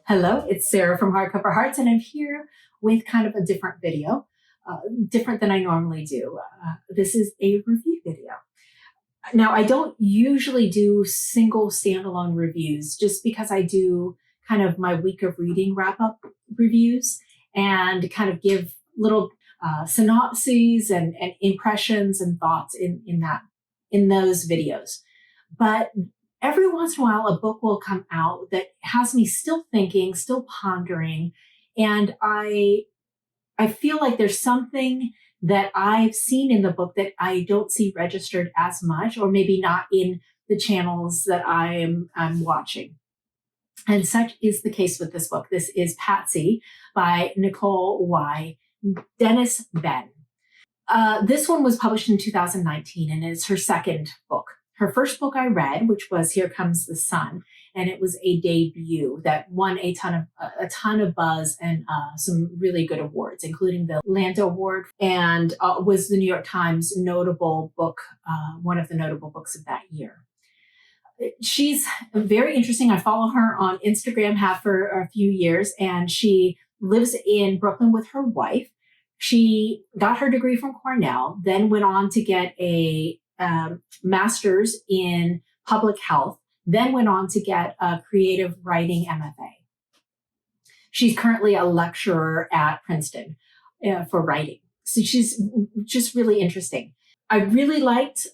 Hello, it's Sarah from Hardcover Hearts, and I'm here with kind of a different video, different than I normally do. This is a review video. Now, I don't usually do single standalone reviews just because I do kind of my week of reading wrap-up reviews and kind of give little synopses and impressions and thoughts in those videos. But every once in a while, a book will come out that has me still thinking, still pondering, and I feel like there's something that I've seen in the book that I don't see registered as much, or maybe not in the channels that I'm watching. And such is the case with this book. This is Patsy by Nicole Dennis-Benn. This one was published in 2019, and it's her second book. Her first book I read, which was Here Comes the Sun, and it was a debut that won a ton of buzz and some really good awards, including the Lando Award, and was the New York Times notable book, one of the notable books of that year. She's very interesting. I follow her on Instagram, have for a few years, and she lives in Brooklyn with her wife. She got her degree from Cornell, then went on to get a master's in public health, then went on to get a creative writing MFA. She's currently a lecturer at Princeton for writing. So she's just really interesting. I really liked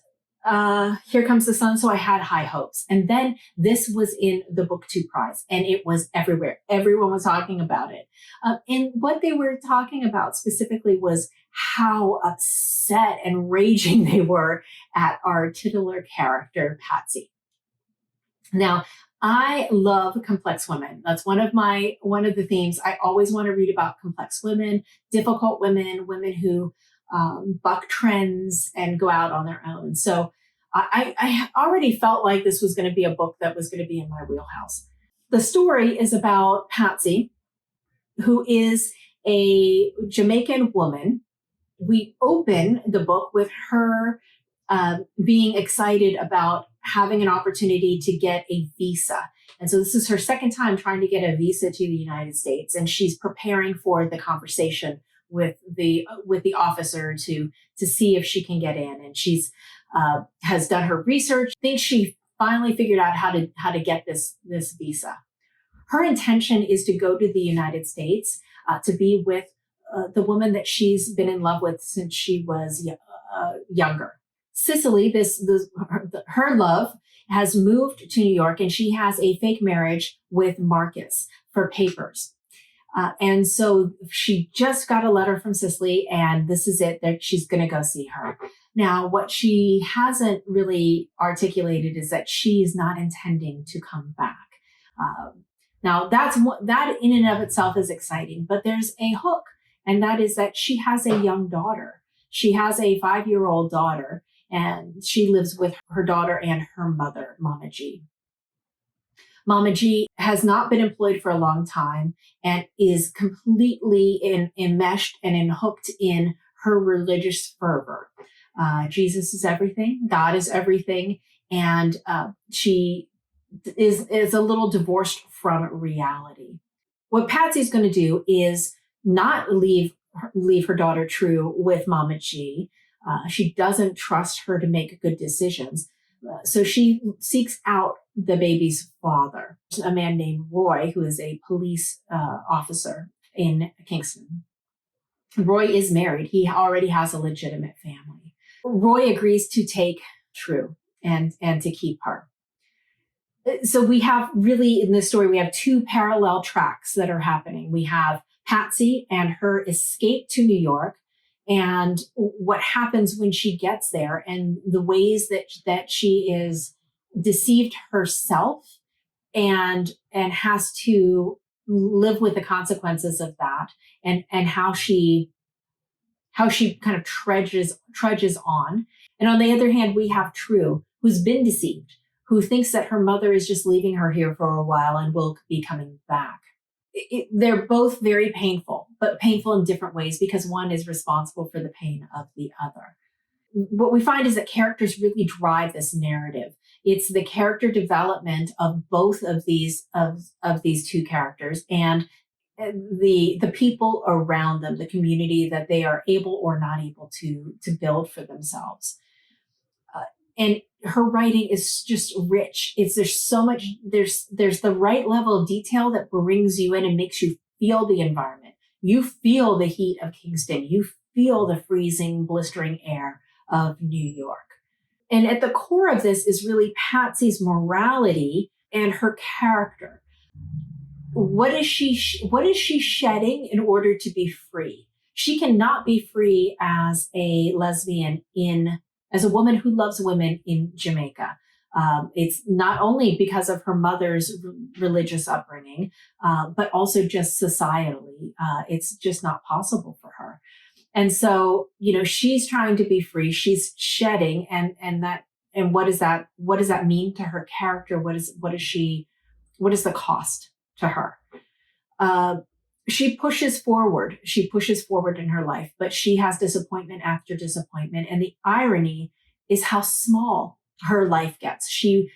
Here Comes the Sun, so I had high hopes. And then this was in the Book 2 prize, and it was everywhere. Everyone was talking about it. And what they were talking about specifically was how upset and raging they were at our titular character, Patsy. Now, I love complex women. That's one of the themes. I always want to read about complex women, difficult women, women who buck trends and go out on their own. So I already felt like this was going to be a book that was going to be in my wheelhouse. The story is about Patsy, who is a Jamaican woman. We open the book with her being excited about having an opportunity to get a visa. And so this is her second time trying to get a visa to the United States. And she's preparing for the conversation with the officer to see if she can get in. And she's has done her research, thinks she finally figured out how to get this visa. Her intention is to go to the United States to be with the woman that she's been in love with since she was younger. Cicely, her love, has moved to New York, and she has a fake marriage with Marcus for papers. And so she just got a letter from Cicely, and this is it, that she's going to go see her. Now, what she hasn't really articulated is that she is not intending to come back. Now, that in and of itself is exciting, but there's a hook, and that is that she has a young daughter. She has a 5-year-old daughter, and she lives with her daughter and her mother, Mama G. Mama G has not been employed for a long time and is completely enmeshed and hooked in her religious fervor. Jesus is everything. God is everything. And she is a little divorced from reality. What Patsy's going to do is not leave her daughter true with Mama G. She doesn't trust her to make good decisions. So she seeks out the baby's father, a man named Roy, who is a police officer in Kingston. Roy is married. He already has a legitimate family. Roy agrees to take True and to keep her. So we have really, in this story, we have two parallel tracks that are happening. We have Patsy and her escape to New York, and what happens when she gets there, and the ways that she is deceived herself and has to live with the consequences of that, and how she kind of trudges on. And on the other hand, we have True, who's been deceived, who thinks that her mother is just leaving her here for a while and will be coming back. They're both very painful, but painful in different ways because one is responsible for the pain of the other. What we find is that characters really drive this narrative. It's the character development of both of these of these two characters, and the people around them, the community that they are able or not able to build for themselves. And her writing is just rich. There's so much, there's the right level of detail that brings you in and makes you feel the environment. You feel the heat of Kingston. You feel the freezing, blistering air of New York. And at the core of this is really Patsy's morality and her character. What is she shedding in order to be free? She cannot be free as a lesbian as a woman who loves women in Jamaica. It's not only because of her mother's religious upbringing, but also just societally. It's just not possible for her. And so, she's trying to be free. She's shedding, and what does that mean to her character? What is the cost to her? She pushes forward. She pushes forward in her life, but she has disappointment after disappointment. And the irony is how small her life gets. She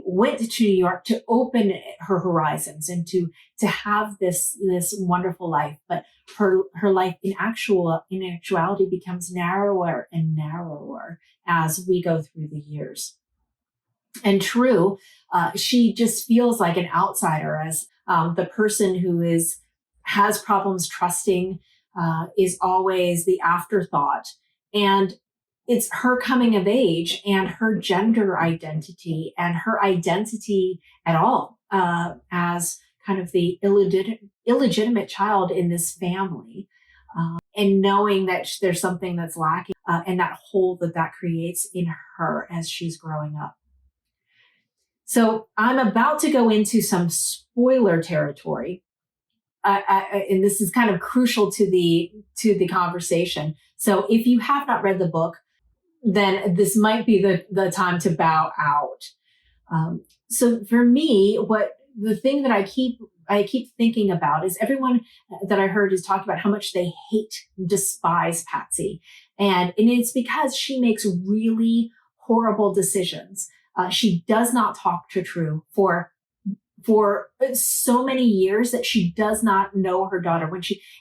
went to New York to open her horizons and to have this wonderful life, but her life in actuality becomes narrower and narrower as we go through the years. And true, she just feels like an outsider, as the person who has problems trusting, is always the afterthought. And it's her coming of age and her gender identity and her identity at all, as kind of the illegitimate child in this family, and knowing that there's something that's lacking, and that hole that creates in her as she's growing up. So I'm about to go into some spoiler territory, and this is kind of crucial to the conversation. So if you have not read the book, then this might be the time to bow out. So for me, the thing that I keep thinking about is everyone that I heard is talking about how much they despise Patsy, and it's because she makes really horrible decisions. She does not talk to True for so many years that she does not know her daughter.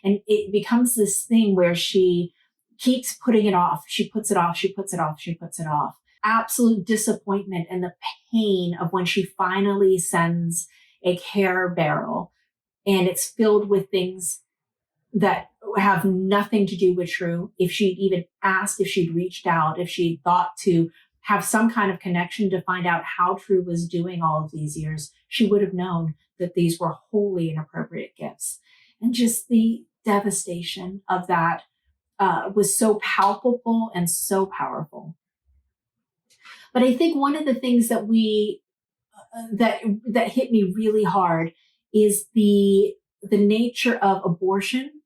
And it becomes this thing where she keeps putting it off. She puts it off. She puts it off. She puts it off. Absolute disappointment and the pain of when she finally sends a care barrel and it's filled with things that have nothing to do with True. If she'd even asked, if she'd reached out, if she'd thought to have some kind of connection to find out how True was doing all of these years, she would have known that these were wholly inappropriate gifts. And just the devastation of that was so palpable and so powerful. But I think one of the things that that hit me really hard is the nature of abortion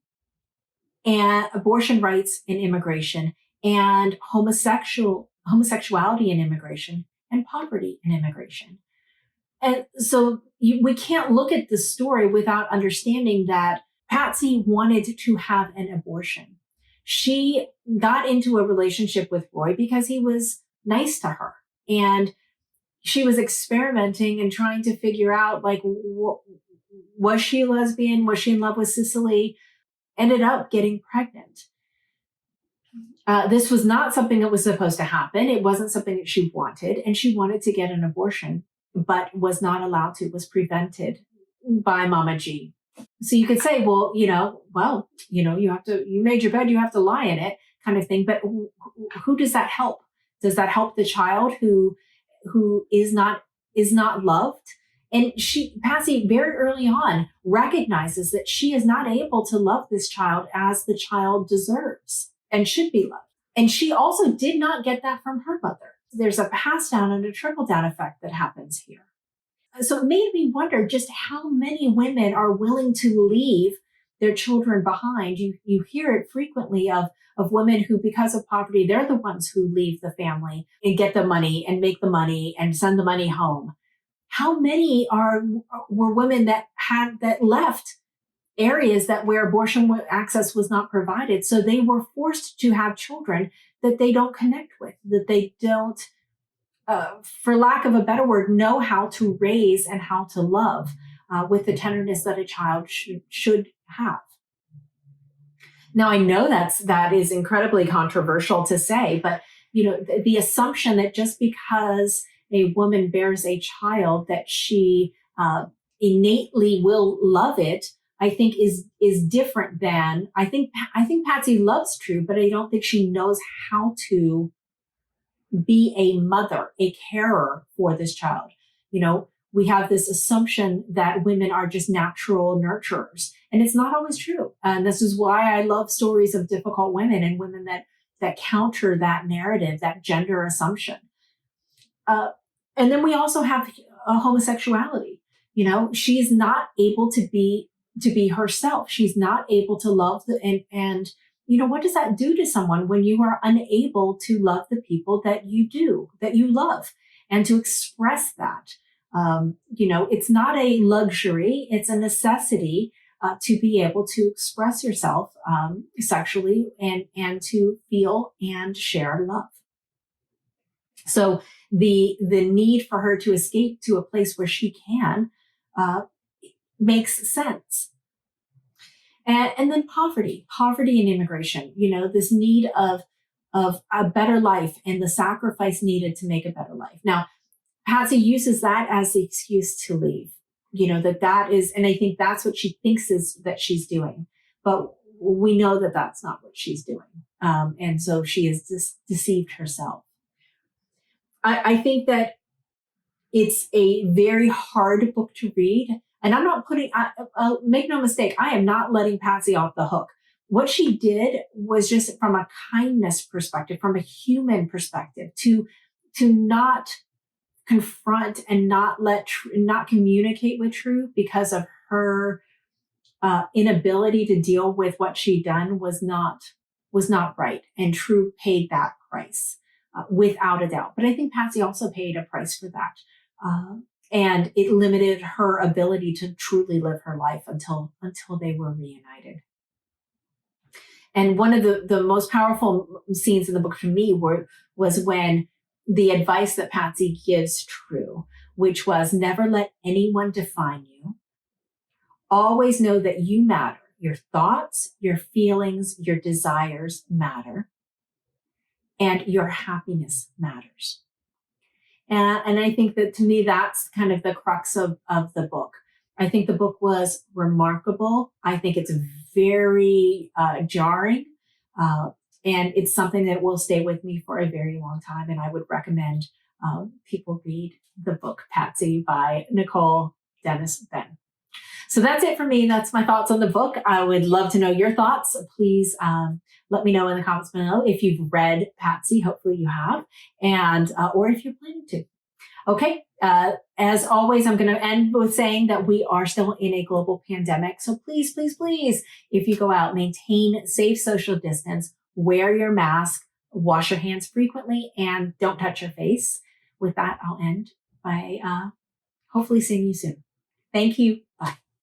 and abortion rights and immigration, and homosexuality and immigration, and poverty and immigration. And so we can't look at the story without understanding that Patsy wanted to have an abortion. She got into a relationship with Roy because he was nice to her. And she was experimenting and trying to figure out, was she a lesbian? Was she in love with Cicely? Ended up getting pregnant. This was not something that was supposed to happen. It wasn't something that she wanted. And she wanted to get an abortion, but was not allowed to, was prevented by Mama G. So you could say, you made your bed, you have to lie in it, kind of thing. But who does that help? Does that help the child who is not loved? And Patsy, very early on, recognizes that she is not able to love this child as the child deserves and should be loved. And she also did not get that from her mother. There's a pass down and a trickle down effect that happens here. So it made me wonder just how many women are willing to leave their children behind. You hear it frequently of women who, because of poverty, they're the ones who leave the family and get the money and make the money and send the money home. How many were women that left areas where abortion access was not provided? So they were forced to have children that they don't connect with, that they don't for lack of a better word, know how to raise and how to love with the tenderness that a child should have. Now, I know that is incredibly controversial to say, but the assumption that just because a woman bears a child that she innately will love it, I think is different than I think Patsy loves True, but I don't think she knows how to be a mother, a carer for this child. We have this assumption that women are just natural nurturers, and it's not always true. And this is why I love stories of difficult women and women that counter that narrative, that gender assumption. And then we also have homosexuality. She's not able to be herself. She's not able to love and what does that do to someone when you are unable to love the people that you love, and to express that? It's not a luxury, it's a necessity to be able to express yourself sexually and to feel and share love. So the need for her to escape to a place where she can makes sense. And then poverty and immigration, this need of a better life and the sacrifice needed to make a better life. Now, Patsy uses that as the excuse to leave, that is, and I think that's what she thinks is that she's doing, but we know that that's not what she's doing. And so she has deceived herself. I think that it's a very hard book to read. And I'm not make no mistake, I am not letting Patsy off the hook. What she did was just from a kindness perspective, from a human perspective, to not confront and not communicate with True because of her inability to deal with what she'd done was not right. And True paid that price without a doubt. But I think Patsy also paid a price for that. And it limited her ability to truly live her life until they were reunited. And one of the most powerful scenes in the book for me was when the advice that Patsy gives True, which was never let anyone define you. Always know that you matter. Your thoughts, your feelings, your desires matter. And your happiness matters. And I think that to me, that's kind of the crux of the book. I think the book was remarkable. I think it's very jarring. And it's something that will stay with me for a very long time. And I would recommend people read the book Patsy by Nicole Dennis-Benn. So that's it for me. That's my thoughts on the book. I would love to know your thoughts. Please let me know in the comments below if you've read Patsy. Hopefully you have, and or if you're planning to. Okay. As always, I'm going to end with saying that we are still in a global pandemic. So please, please, please, if you go out, maintain safe social distance, wear your mask, wash your hands frequently, and don't touch your face. With that, I'll end by hopefully seeing you soon. Thank you. Bye.